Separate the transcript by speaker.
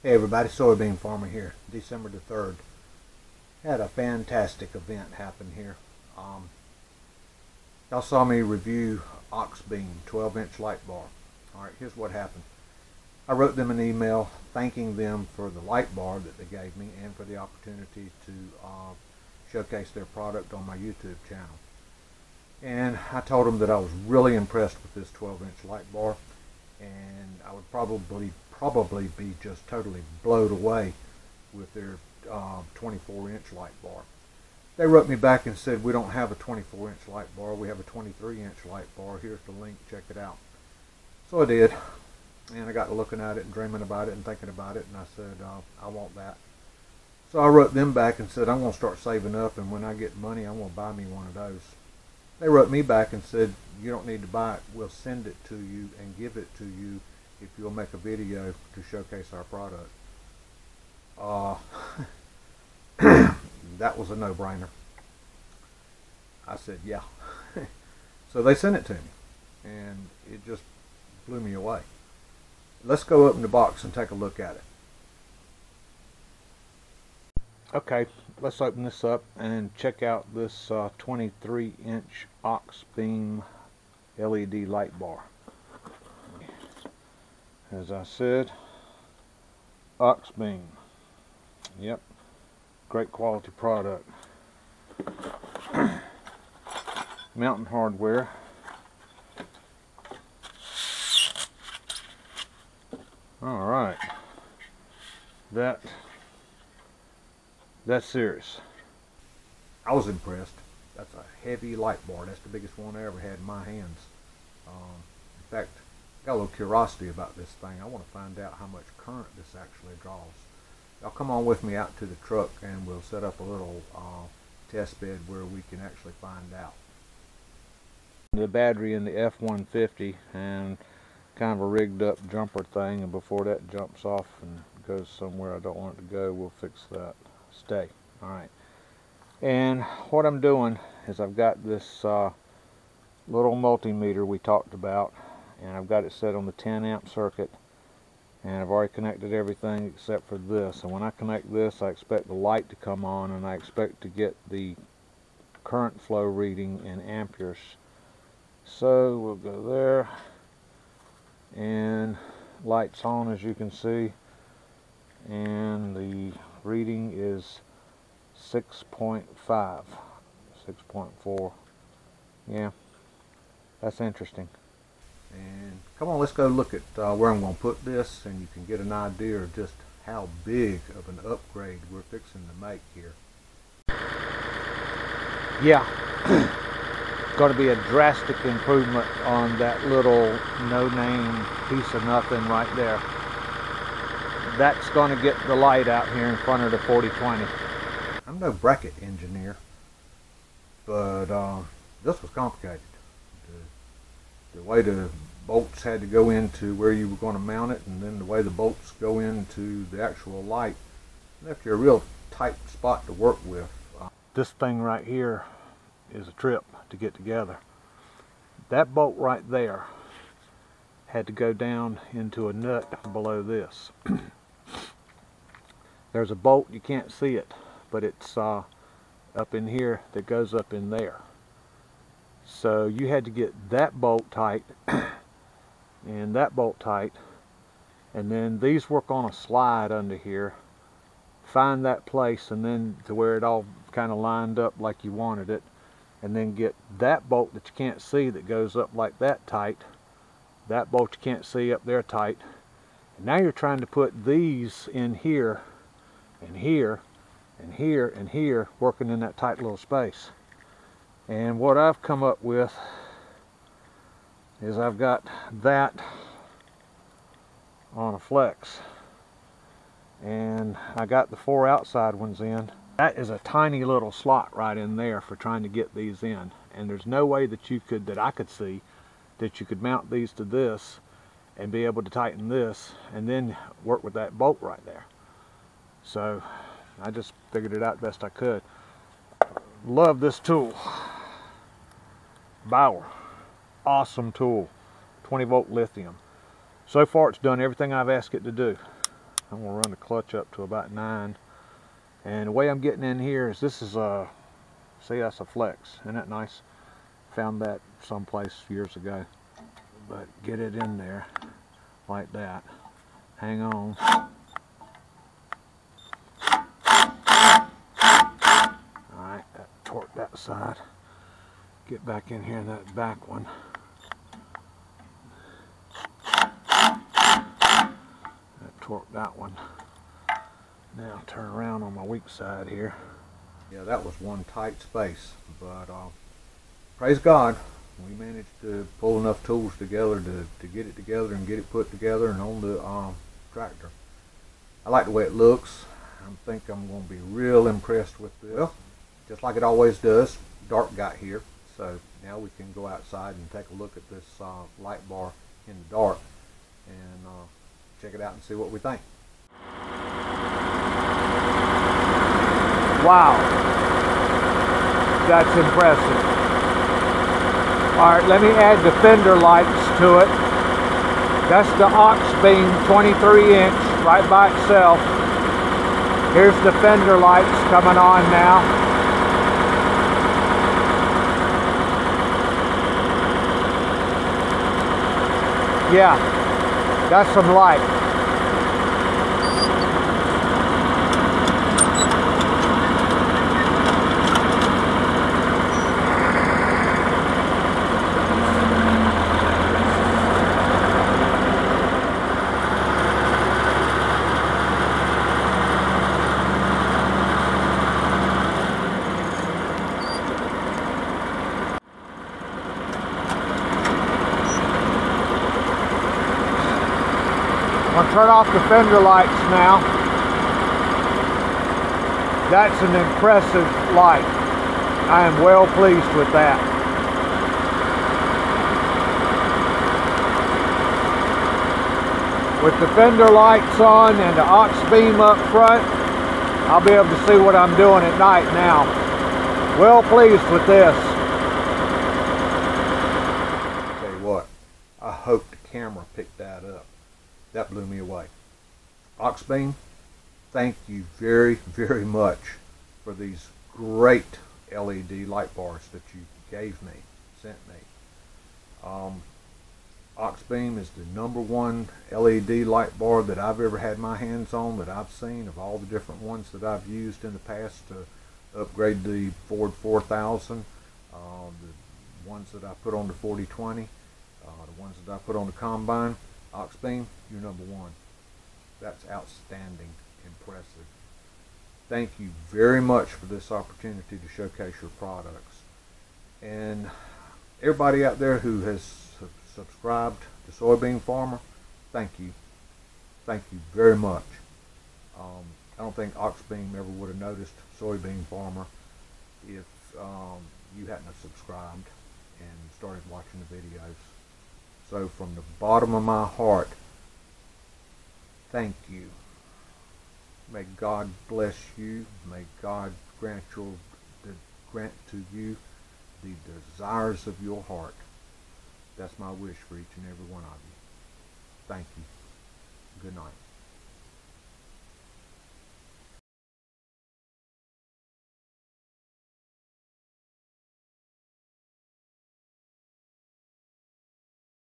Speaker 1: Hey everybody, Soybean Farmer here. December the 3rd. Had a fantastic event happen here. Y'all saw me review Oxbeam 12-inch light bar. Alright, here's what happened. I wrote them an email thanking them for the light bar that they gave me and for the opportunity to showcase their product on my YouTube channel. And I told them that I was really impressed with this 12-inch light bar, and I would probably be just totally blown away with their 24-inch light bar. They wrote me back and said, we don't have a 24-inch light bar, we have a 23-inch light bar. Here's the link, check it out. So I did, and I got to looking at it and dreaming about it and thinking about it, and I said, I want that. So I wrote them back and said, I'm going to start saving up, and when I get money, I'm going to buy me one of those. They wrote me back and said, you don't need to buy it, we'll send it to you and give it to you if you'll make a video to showcase our product. That was a no-brainer. I said, yeah. So they sent it to me, and it just blew me away. Let's go open the box and take a look at it. Okay, let's open this up and check out this 23-inch Oxbeam LED light bar. As I said, Oxbeam. Yep, great quality product. Mountain Hardwear. All right, that's serious. I was impressed. That's a heavy light bar. That's the biggest one I ever had in my hands. In fact, got a little curiosity about this thing. I want to find out how much current this actually draws. Y'all come on with me out to the truck and we'll set up a little test bed where we can actually find out. The battery in the F-150 and kind of a rigged up jumper thing, and before that jumps off and goes somewhere I don't want it to go, we'll fix that. Stay. Alright. And what I'm doing is I've got this little multimeter we talked about, and I've got it set on the 10 amp circuit, and I've already connected everything except for this. And when I connect this, I expect the light to come on, and I expect to get the current flow reading in amperes. So we'll go there, and lights on, as you can see, and the reading is 6.5, 6.4. yeah, that's interesting. And come on, let's go look at where I'm going to put this, and you can get an idea of just how big of an upgrade we're fixing to make here. Yeah, going to be a drastic improvement on that little no-name piece of nothing right there. That's going to get the light out here in front of the 4020. I'm no bracket engineer, but this was complicated. The way the bolts had to go into where you were going to mount it, and then the way the bolts go into the actual light, left you a real tight spot to work with. This thing right here is a trip to get together. That bolt right there had to go down into a nut below this. There's a bolt, you can't see it, but it's up in here that goes up in there. So you had to get that bolt tight and that bolt tight, and then these work on a slide under here. Find that place, and then to where it all kind of lined up like you wanted it, and then get that bolt that you can't see that goes up like that tight, that bolt you can't see up there tight, and now you're trying to put these in here and here and here and here, working in that tight little space. And what I've come up with is I've got that on a flex, and I got the 4 outside ones in. That is a tiny little slot right in there for trying to get these in, and there's no way that you could, that I could see, that you could mount these to this and be able to tighten this and then work with that bolt right there. So I just figured it out best I could. Love this tool. Bauer, awesome tool, 20 volt lithium. So far it's done everything I've asked it to do. I'm going to run the clutch up to about 9. And the way I'm getting in here is this is a, see, that's a flex. Isn't that nice? Found that someplace years ago. But get it in there like that. Hang on. Alright, torque that side. Get back in here in that back one. Torque that one. Now turn around on my weak side here. Yeah, that was one tight space, but praise God, we managed to pull enough tools together to get it together and get it put together and on the tractor. I like the way it looks. I think I'm going to be real impressed with this. Well, just like it always does, dark got here, so now we can go outside and take a look at this light bar in the dark and check it out and see what we think. Wow, that's impressive. All right, let me add the fender lights to it. That's the aux beam 23-inch right by itself. Here's the fender lights coming on now. Yeah, that's some light. I'm going to turn off the fender lights now. That's an impressive light. I am well pleased with that. With the fender lights on and the aux beam up front, I'll be able to see what I'm doing at night now. Well pleased with this. I'll tell you what, I hope the camera picked that up. That blew me away. Aux beam, thank you very, very much for these great LED light bars that you gave me, sent me. Aux beam is the #1 LED light bar that I've ever had my hands on, that I've seen, of all the different ones that I've used in the past to upgrade the Ford 4000, the ones that I put on the 4020, the ones that I put on the Combine. Aux beam, you're #1. That's outstanding, impressive. Thank you very much for this opportunity to showcase your products. And everybody out there who has subscribed to Soybean Farmer, thank you. Thank you very much. I don't think Aux beam ever would have noticed Soybean Farmer if you hadn't have subscribed and started watching the videos. So from the bottom of my heart, thank you. May God bless you. May God grant to you the desires of your heart. That's my wish for each and every one of you. Thank you. Good night.